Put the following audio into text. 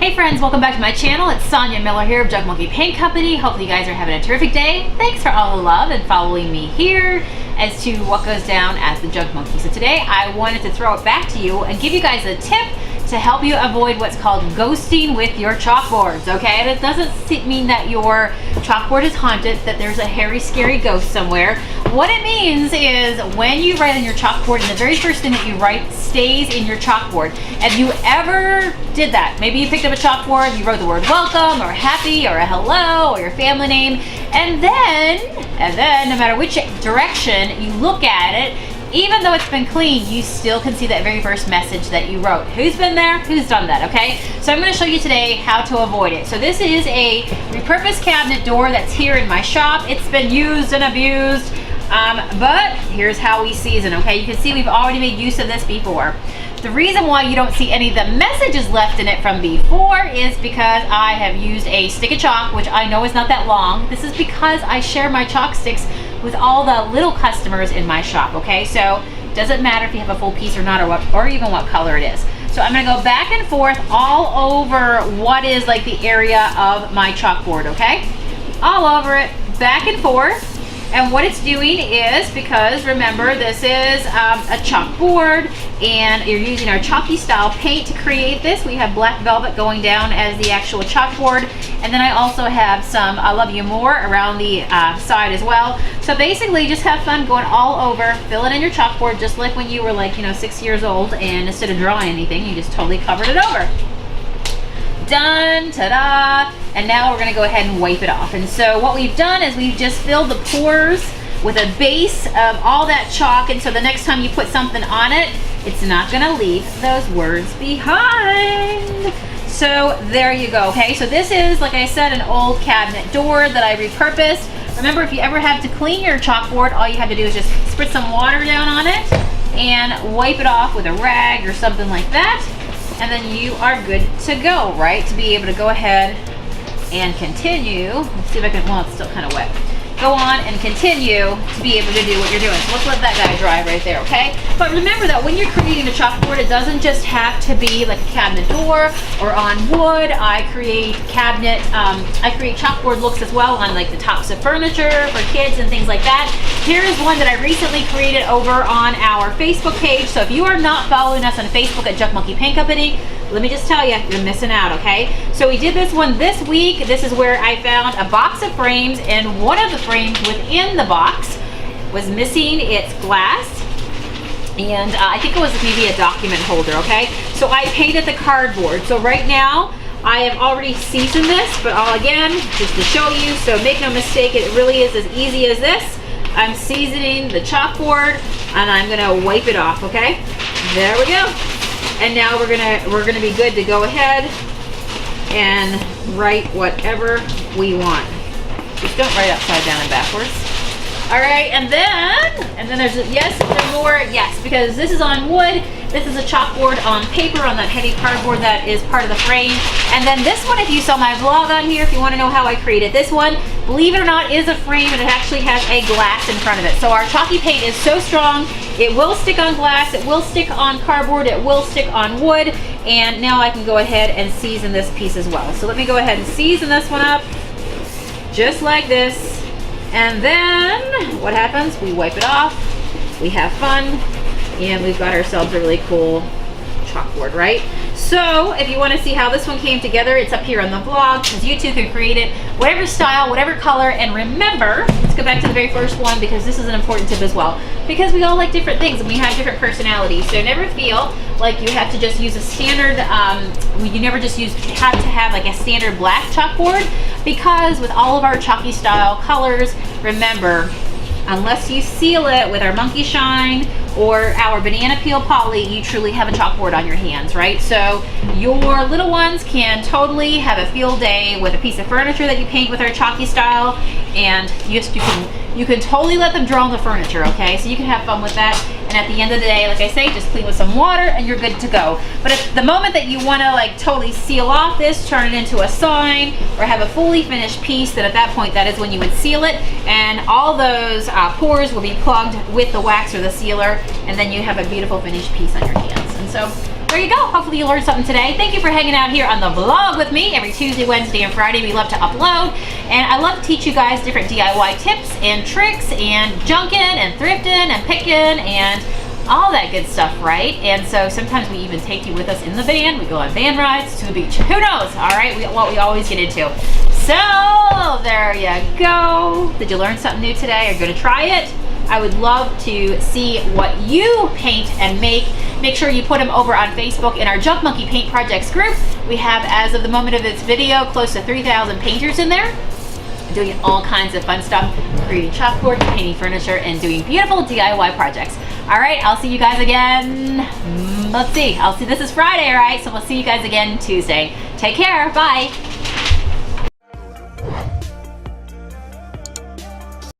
Hey friends, welcome back to my channel. It's Sonia Miller here of Jug Monkey Paint Company. Hopefully you guys are having a terrific day. Thanks for all the love and following me here as to what goes down at the Jug Monkey. So today I wanted to throw it back to you and give you guys a tip to help you avoid what's called ghosting with your chalkboards, okay? And it doesn't mean that your chalkboard is haunted, that there's a hairy, scary ghost somewhere. What it means is when you write on your chalkboard and the very first thing that you write stays in your chalkboard. If you ever did that, maybe you picked up a chalkboard, you wrote the word welcome or happy or a hello or your family name, and then no matter which direction you look at it, even though it's been clean, you still can see that very first message that you wrote. Who's been there? Who's done that, okay? So I'm gonna show you today how to avoid it. So this is a repurposed cabinet door that's here in my shop. It's been used and abused, but here's how we season, okay? You can see we've already made use of this before. The reason why you don't see any of the messages left in it from before is because I have used a stick of chalk, which I know is not that long. This is because I share my chalk sticks with all the little customers in my shop, okay? So it doesn't matter if you have a full piece or not, or even what color it is. So I'm gonna go back and forth all over what is like the area of my chalkboard, okay? All over it, back and forth. And what it's doing is, because remember this is a chalkboard and you're using our chalky style paint to create this. We have black velvet going down as the actual chalkboard, and then I also have some I Love You More around the side as well. So basically just have fun going all over, fill it in your chalkboard just like when you were like 6 years old, and instead of drawing anything you just totally covered it over. Done, ta-da! And now we're gonna go ahead and wipe it off. And so what we've done is we've just filled the pores with a base of all that chalk, and so the next time you put something on it, it's not gonna leave those words behind. So there you go, okay? So this is, like I said, an old cabinet door that I repurposed. Remember, if you ever have to clean your chalkboard, all you have to do is just spritz some water down on it and wipe it off with a rag or something like that. And then you are good to go, right? To be able to go ahead and continue. Let's see if I can, well, it's still kind of wet. Go on and continue to be able to do what you're doing. So let's let that guy dry right there, okay? But remember that when you're creating a chalkboard, it doesn't just have to be like a cabinet door or on wood. I create chalkboard looks as well on like the tops of furniture for kids and things like that. Here's one that I recently created over on our Facebook page. So if you are not following us on Facebook at Jug Monkey Paint Company, let me just tell you, you're missing out, okay? So we did this one this week. This is where I found a box of frames, and one of the frames within the box was missing its glass, and I think it was maybe a document holder, okay? So I painted the cardboard. So right now, I have already seasoned this, but again, just to show you, so make no mistake, it really is as easy as this. I'm seasoning the chalkboard, and I'm gonna wipe it off, okay? There we go. And now we're gonna be good to go ahead and write whatever we want. Just don't write upside down and backwards. All right, and then there's yes, there's more, yes, because this is on wood. This is a chalkboard on paper on that heavy cardboard that is part of the frame. And then this one, if you saw my vlog on here, if you want to know how I created this one, believe it or not, is a frame, and it actually has a glass in front of it. So our chalky paint is so strong, it will stick on glass, it will stick on cardboard, it will stick on wood. And now I can go ahead and season this piece as well. So let me go ahead and season this one up, just like this. And then what happens? We wipe it off, we have fun, and we've got ourselves a really cool chalkboard, right? So if you want to see how this one came together, it's up here on the vlog, because you too can create it whatever style, whatever color. And remember, let's go back to the very first one, because this is an important tip as well, because we all like different things and we have different personalities. So never feel like you have to just use a standard, you never just have to have like a standard black chalkboard, because with all of our chalky style colors, remember, unless you seal it with our monkey shine or our banana peel poly, you truly have a chalkboard on your hands, right? So your little ones can totally have a field day with a piece of furniture that you paint with our chalky style, and you can totally let them draw on the furniture, okay? So you can have fun with that. And at the end of the day, like I say, just clean with some water and you're good to go. But at the moment that you want to like totally seal off this, turn it into a sign, or have a fully finished piece, then at that point, that is when you would seal it, and all those pores will be plugged with the wax or the sealer, and then you have a beautiful finished piece on your hands. And so there you go. Hopefully you learned something today. Thank you for hanging out here on the vlog with me every Tuesday, Wednesday, and Friday. We love to upload, and I love to teach you guys different DIY tips and tricks and junking and thrifting and picking and all that good stuff, right? And so sometimes we even take you with us in the van. We go on van rides to the beach. Who knows? All right, what we always get into. So there you go. Did you learn something new today? Are you going to try it? I would love to see what you paint and make. Make sure you put them over on Facebook in our Junk Monkey Paint Projects group. We have, as of the moment of this video, close to 3,000 painters in there, doing all kinds of fun stuff, creating chalkboard, painting furniture, and doing beautiful DIY projects. All right, I'll see you guys again. Let's see, this is Friday, all right? So we'll see you guys again Tuesday. Take care, bye.